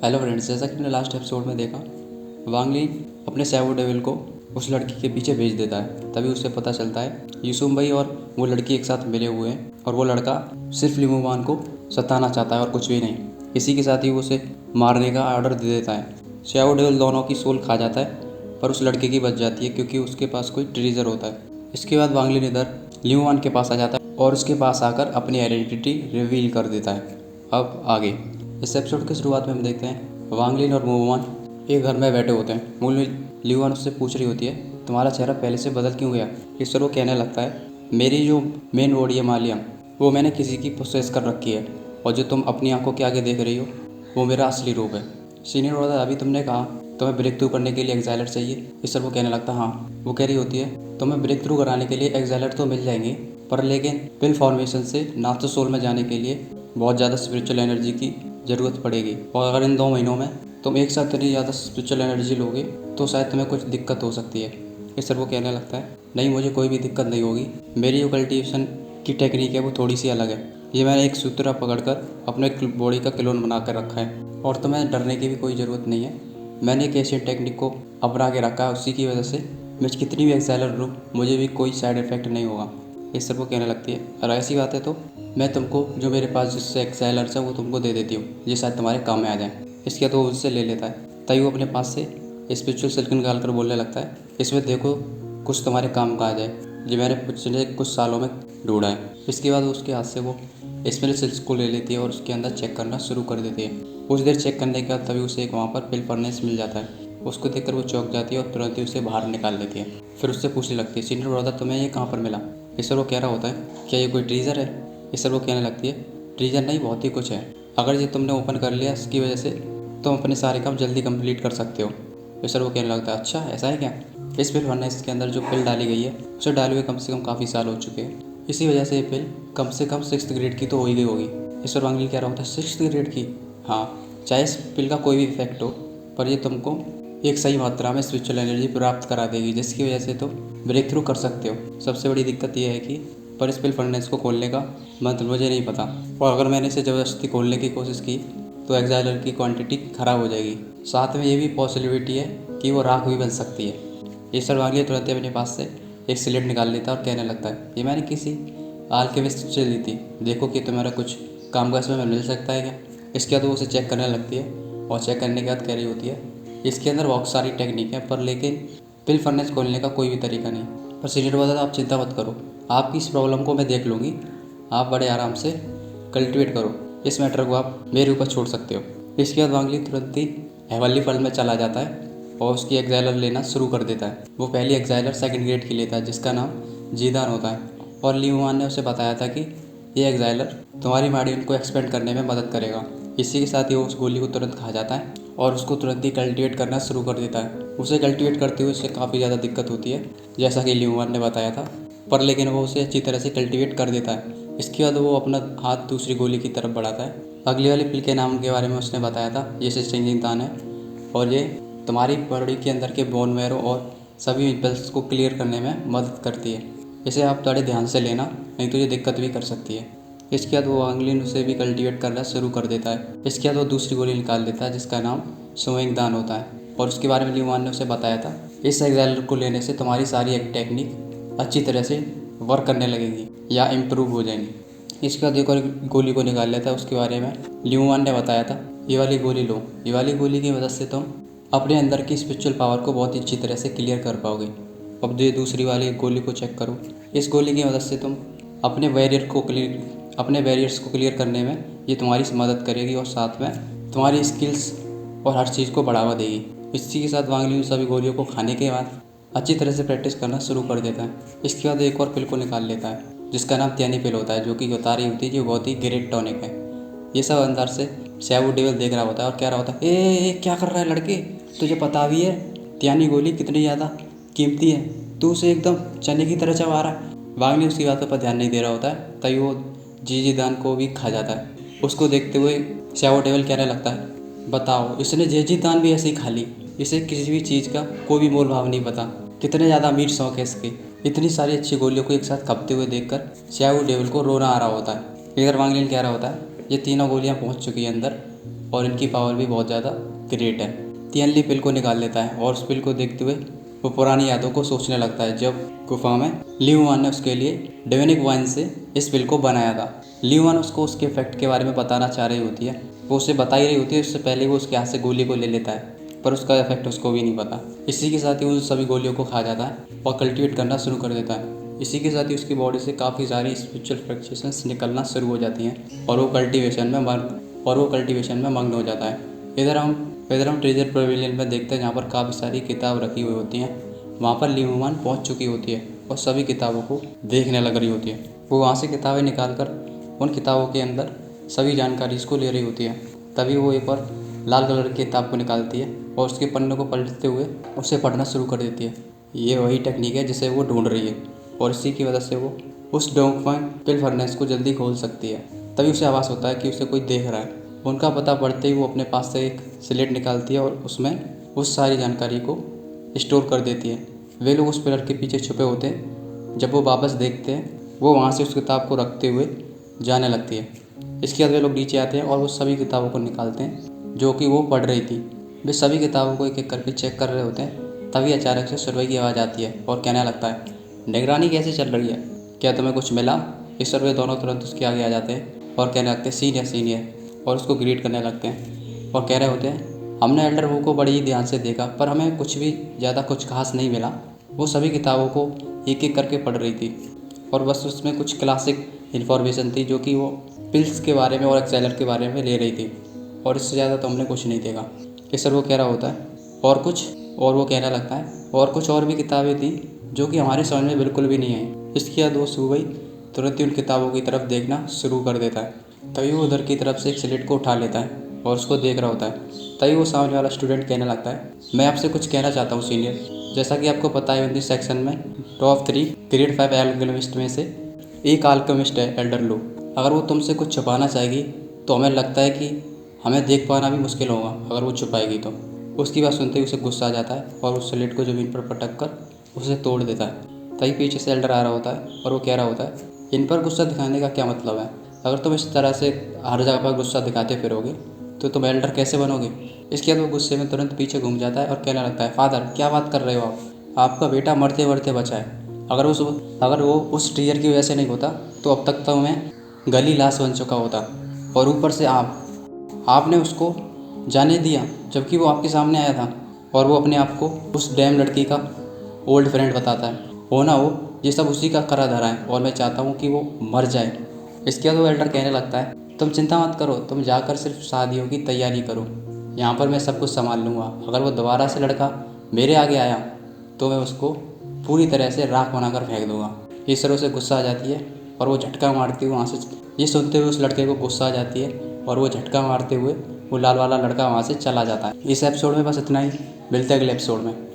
Hello friends, जैसा कि हमने लास्ट एपिसोड में देखा, वांग ली अपने सैवो डेविल को उस लड़की के पीछे भेज देता है। तभी उसे पता चलता है यूसुम भाई और वो लड़की एक साथ मिले हुए हैं और वो लड़का सिर्फ लिमू वान को सताना चाहता है और कुछ भी नहीं। इसी के साथ ही वो उसे मारने का ऑर्डर दे देता है। सैवो डेविल दोनों की सोल खा जाता है पर उस लड़के की बच जाती है क्योंकि उसके पास कोई ट्रेजर होता है। इसके बाद वांग ली इधर लिमू वान के पास आ जाता है और उसके पास आकर अपनी आइडेंटिटी रिवील कर देता है। अब आगे इस एपिसोड की शुरुआत में हम देखते हैं वांग ली और मूवान एक घर में बैठे होते हैं। मूल लिवान उससे पूछ रही होती है, तुम्हारा चेहरा पहले से बदल क्यों गया। इस पर वो कहने लगता है, मेरी जो मेन बॉडी है मालियम, वो मैंने किसी की प्रोसेस कर रखी है और जो तुम अपनी आंखों के आगे देख रही हो वो मेरा असली रूप है। सीनियर ब्रदर, अभी तुमने कहा तुम्हें ब्रेक थ्रू करने के लिए एक्साइलर चाहिए। इस पर वो कहने लगता हाँ। वो कह रही होती है, तुम्हें ब्रेक थ्रू कराने के लिए एक्साइलर तो मिल जाएंगे पर लेकिन पिल फॉर्मेशन से नाचो सोल में जाने के लिए बहुत ज़्यादा स्पिरिचुअल एनर्जी की ज़रूरत पड़ेगी और अगर इन 2 महीनों में तुम एक साथ इतनी ज़्यादा स्पिरिचुअल एनर्जी लोगे तो शायद तुम्हें कुछ दिक्कत हो सकती है। इस पर वो कहने लगता है, नहीं, मुझे कोई भी दिक्कत नहीं होगी। मेरी जो कल्टिवेशन की टेक्निक है वो थोड़ी सी अलग है। ये मैंने एक सूत्रा पकड़कर अपने बॉडी का क्लोन बना कर रखा है और तुम्हें डरने की भी कोई ज़रूरत नहीं है। मैंने एक ऐसी टेक्निक को अपना के रखा है, उसी की वजह से मैं कितनी भी एक्साइलर लूँ मुझे भी कोई साइड इफेक्ट नहीं होगा। इस पर वो कहने लगती है, और ऐसी बात है तो मैं तुमको जो मेरे पास जिससे एक्साइलर्स है वो तुमको दे देती हूँ, ये शायद तुम्हारे काम में आ जाए। इसके बाद वो उससे ले लेता है। तभी वो अपने पास से स्पिरिचुअल सिल्क निकाल कर बोलने लगता है, इसमें देखो कुछ तुम्हारे काम का आ जाए, जो मैंने पिछले कुछ सालों में ढूंढा है। इसके बाद उसके हाथ से वो स्पिरिचुअल सिल्क को ले लेती है और उसके अंदर चेक करना शुरू कर देती है। कुछ देर चेक करने के बाद तभी उसे एक वहाँ पर पिल फर्नेस मिल जाता है। उसको देखकर वो चौंक जाती है और तुरंत ही उसे बाहर निकाल लेती है। फिर उससे पूछने लगती है, सीनियर ब्रदर, तुम्हें ये कहाँ पर मिला। इस पर वो कह रहा होता है, क्या ये कोई ट्रीजर है। इस पर वो कहने लगती है, ट्रीजर नहीं, बहुत ही कुछ है। अगर ये तुमने ओपन कर लिया इसकी वजह से तुम अपने सारे काम जल्दी कंप्लीट कर सकते हो। इस पर वो कहने लगता है, अच्छा ऐसा है क्या। इस पिल फर्नेस के अंदर जो पिल डाली गई है उसे डाले हुए कम से कम काफ़ी साल हो चुके हैं। इसी वजह से ये पिल कम से कम 6th ग्रेड की तो हो ही गई होगी। इस पर वांग ली कह रहा होता है, 6th ग्रेड की। हाँ, चाहे इस पिल का कोई भी इफेक्ट हो पर ये तुमको एक सही मात्रा में स्पिरिचुअल एनर्जी प्राप्त करा देगी जिसकी वजह से तुम ब्रेक थ्रू कर सकते हो। सबसे बड़ी दिक्कत यह है कि पर इस पिल फर्नेस को खोलने का मतलब मुझे नहीं पता, और अगर मैंने इसे ज़बरदस्ती खोलने की कोशिश की तो एक्साइलर की क्वांटिटी ख़राब हो जाएगी। साथ में ये भी पॉसिबिलिटी है कि वो राख भी बन सकती है। इस पर वांग ली तुरंत अपने पास से एक स्लेट निकाल लेता है और कहने लगता है, ये मैंने किसी आल्केमिस्ट से ली थी, देखो कि तुम्हारा कुछ काम का इसमें मिल सकता है क्या। इसके बाद वो उसे चेक करने लगती है और चेक करने के बाद कह रही होती है, इसके अंदर बहुत सारी टेक्निक है पर लेकिन पिल फर्नेस खोलने का कोई भी तरीका नहीं। पर सीनियर ब्रदर, आप चिंता मत करो, आपकी इस प्रॉब्लम को मैं देख लूँगी। आप बड़े आराम से कल्टिवेट करो, इस मैटर को आप मेरे ऊपर छोड़ सकते हो। इसके बाद वांग ली तुरंत ही हेवनली फल में चला जाता है और उसकी एक्साइलर लेना शुरू कर देता है। वो पहली एक्साइलर 2nd ग्रेड की लेता है जिसका नाम जीदान होता है और लियुआन ने उसे बताया था कि ये एक्साइलर तुम्हारी माइंड को एक्सपेंड करने में मदद करेगा। इसी के साथ ही वो उस गोली को तुरंत खा जाता है और उसको तुरंत ही कल्टिवेट करना शुरू कर देता है। उसे कल्टिवेट करते हुए उससे काफ़ी ज़्यादा दिक्कत होती है जैसा कि लियुआन ने बताया था, पर लेकिन वो उसे अच्छी तरह से कल्टिवेट कर देता है। इसके बाद वो अपना हाथ दूसरी गोली की तरफ बढ़ाता है। अगली वाली पिल के नाम के बारे में उसने बताया था, ये चेंजिंग दान है और ये तुम्हारी बॉडी के अंदर के बोन मैरो और सभी इम्पल्स को क्लियर करने में मदद करती है। इसे आप थोड़े ध्यान से लेना, नहीं तो ये दिक्कत भी कर सकती है। इसके बाद वो वांग ली उसे भी कल्टिवेट करना शुरू कर देता है। इसके बाद वो दूसरी गोली निकाल देता है जिसका नाम सोइंग दान होता है और उसके बारे में लियुआन ने उसे बताया था, इस एक्साइलर को लेने से तुम्हारी सारी एक टेक्निक अच्छी तरह से वर्क करने लगेगी या इम्प्रूव हो जाएंगी। इसके बाद एक और गोली को निकाल लेता है, उसके बारे में लियुआन ने बताया था, ये वाली गोली लो, ये वाली गोली की मदद से तुम अपने अंदर की स्पिरिचुअल पावर को बहुत ही अच्छी तरह से क्लियर कर पाओगे। अब ये दूसरी वाली गोली को चेक करो, इस गोली की मदद से तुम अपने बैरियर्स को क्लियर करने में ये तुम्हारी मदद करेगी और साथ में तुम्हारी स्किल्स और हर चीज़ को बढ़ावा देगी। इसी के साथ वांग ली उन सभी गोलियों को खाने के बाद अच्छी तरह से प्रैक्टिस करना शुरू कर देता है। इसके बाद एक और पिल को निकाल लेता है जिसका नाम त्यानी पिल होता है, जो कि बता रही होती है जो बहुत ही ग्रेट टॉनिक है। ये सब अंदर से सैवो डेविल देख रहा होता है और कह रहा होता है, ए क्या कर रहा है लड़के, तुझे पता भी है त्यानी गोली कितनी ज़्यादा कीमती है, तू उसे एकदम चने की तरह चबा रहा है। वांग ली उसकी बातों पर ध्यान नहीं दे रहा होता है, तभी वो जीजी दान को भी खा जाता है। उसको देखते हुए सैवो डेविल कहने लगता है, बताओ इसने जीजी दान भी ऐसे ही खा ली, इसे किसी भी चीज़ का कोई भी मोल भाव नहीं पता, कितने ज़्यादा अमीर शौक है इसके। इतनी सारी अच्छी गोलियों को एक साथ खपते हुए देखकर सैवो डेविल को रोना आ रहा होता है। इधर वांग ली कह रहा होता है, ये तीनों गोलियाँ पहुँच चुकी हैं अंदर और इनकी पावर भी बहुत ज़्यादा ग्रेट है। तियानली पिल को निकाल लेता है और उस पिल को देखते हुए वो पुरानी यादों को सोचने लगता है जब गुफा में ली वन ने उसके लिए डेवनिक वाइन से इस पिल को बनाया था। ली वन उसको उसके इफेक्ट के बारे में बताना चाह रही होती है, वो उसे बता ही रही होती है, उससे पहले वो उसके हाथ से गोली को ले लेता है, पर उसका इफेक्ट उसको भी नहीं पता। इसी के साथ ही उन सभी गोलियों को खा जाता है और कल्टिवेट करना शुरू कर देता है। इसी के साथ ही उसकी बॉडी से काफ़ी सारी स्पिरिचुअल फ्लक्चुएशंस निकलना शुरू हो जाती हैं और वो कल्टीवेशन में मग्न हो जाता है। इधर हम ट्रेजर पेविलियन में देखते हैं जहाँ पर काफ़ी सारी किताब रखी हुई होती हैं। वहाँ पर ली वन पहुँच चुकी होती है और सभी किताबों को देखने लग रही होती है। वो वहाँ से किताबें निकाल कर उन किताबों के अंदर सभी जानकारी इसको ले रही होती है। तभी वो एक और लाल कलर की किताब को निकालती है और उसके पन्नों को पलटते हुए उसे पढ़ना शुरू कर देती है। ये वही टेक्निक है जिसे वो ढूंढ रही है और इसी की वजह से वो उस डोंगफांग पिल फर्नेस को जल्दी खोल सकती है। तभी उसे आभास होता है कि उसे कोई देख रहा है। उनका पता पड़ते ही वो अपने पास से एक स्लेट निकालती है और उसमें उस सारी जानकारी को स्टोर कर देती है। वे लोग उस पिलर के पीछे छुपे होते हैं। जब वो वापस देखते हैं वो वहाँ से उस किताब को रखते हुए जाने लगती है। इसके बाद वे लोग नीचे आते हैं और वो सभी किताबों को निकालते हैं जो कि वो पढ़ रही थी। वे सभी किताबों को एक एक करके चेक कर रहे होते हैं। तभी अचानक से सुरभि की आवाज़ आती है और कहने लगता है, निगरानी कैसे चल रही है, क्या तुम्हें कुछ मिला? इस पर वे दोनों तुरंत उसके आगे आ जाते हैं और कहने लगते हैं सीनियर सीनियर, और उसको ग्रीट करने लगते हैं और कह रहे होते हैं, हमने एल्डर वू को बड़ी ही ध्यान से देखा पर हमें कुछ भी ज़्यादा कुछ खास नहीं मिला। वो सभी किताबों को एक एक करके पढ़ रही थी और बस उसमें कुछ क्लासिक इन्फॉर्मेशन थी जो कि वो पिल्स के बारे में और एक्सेलर के बारे में ले रही थी, और इससे ज़्यादा तो हमने कुछ नहीं देखा। इस पर वो कह रहा होता है और कुछ, और वो कहने लगता है और कुछ और भी किताबें थी जो कि हमारे समझ में बिल्कुल भी नहीं आई। इसके बाद वो सुबह ही तुरंत ही उन किताबों की तरफ देखना शुरू कर देता है। तभी वो उधर की तरफ से एक स्लेट को उठा लेता है और उसको देख रहा होता है। तभी वो सामने वाला स्टूडेंट कहने लगता है, मैं आपसे कुछ कहना चाहता हूँ सीनियर। जैसा कि आपको पता है इस सेक्शन में टॉप 3 ग्रेड 5 एल्केमिस्ट में से एक अल्केमिस्ट है एल्डर लू। अगर वो तुमसे कुछ छुपाना चाहेगी तो हमें लगता है कि हमें देख पाना भी मुश्किल होगा अगर वो छुपाएगी तो। उसकी बात सुनते ही उसे गुस्सा आ जाता है और उस स्लेट को ज़मीन पर पटक कर उसे तोड़ देता है। तभी पीछे से एल्डर आ रहा होता है और वो कह रहा होता है, इन पर गुस्सा दिखाने का क्या मतलब है? अगर तुम इस तरह से हर जगह पर गुस्सा दिखाते फिरोगे तो तुम एल्डर कैसे बनोगे? इसके बाद वो गुस्से में तुरंत पीछे घूम जाता है और कहने लगता है, फादर क्या बात कर रहे हो आप? आपका बेटा मरते मरते बचा है। अगर वो उस टीयर की वजह से नहीं होता तो अब तक तो मैं गली लाश बन चुका होता। और ऊपर से आपने उसको जाने दिया जबकि वो आपके सामने आया था, और वो अपने आप को उस डैम लड़की का ओल्ड फ्रेंड बताता है। हो ना हो, ये सब उसी का करा धरा है और मैं चाहता हूँ कि वो मर जाए। इसके बाद वो एल्डर कहने लगता है, तुम चिंता मत करो, तुम जाकर सिर्फ शादियों की तैयारी करो, यहाँ पर मैं सब कुछ संभाल लूँगा। अगर वो दोबारा से लड़का मेरे आगे आया तो मैं उसको पूरी तरह से राख बनाकर फेंक दूँगा। इस तरह से गुस्सा आ जाती है और वो झटका मारती हुई वहाँ से, ये सुनते हुए उस लड़के को गुस्सा आ जाती है और वो झटका मारते हुए वो लाल वाला लड़का वहाँ से चला जाता है। इस एपिसोड में बस इतना ही, मिलते हैं अगले एपिसोड में।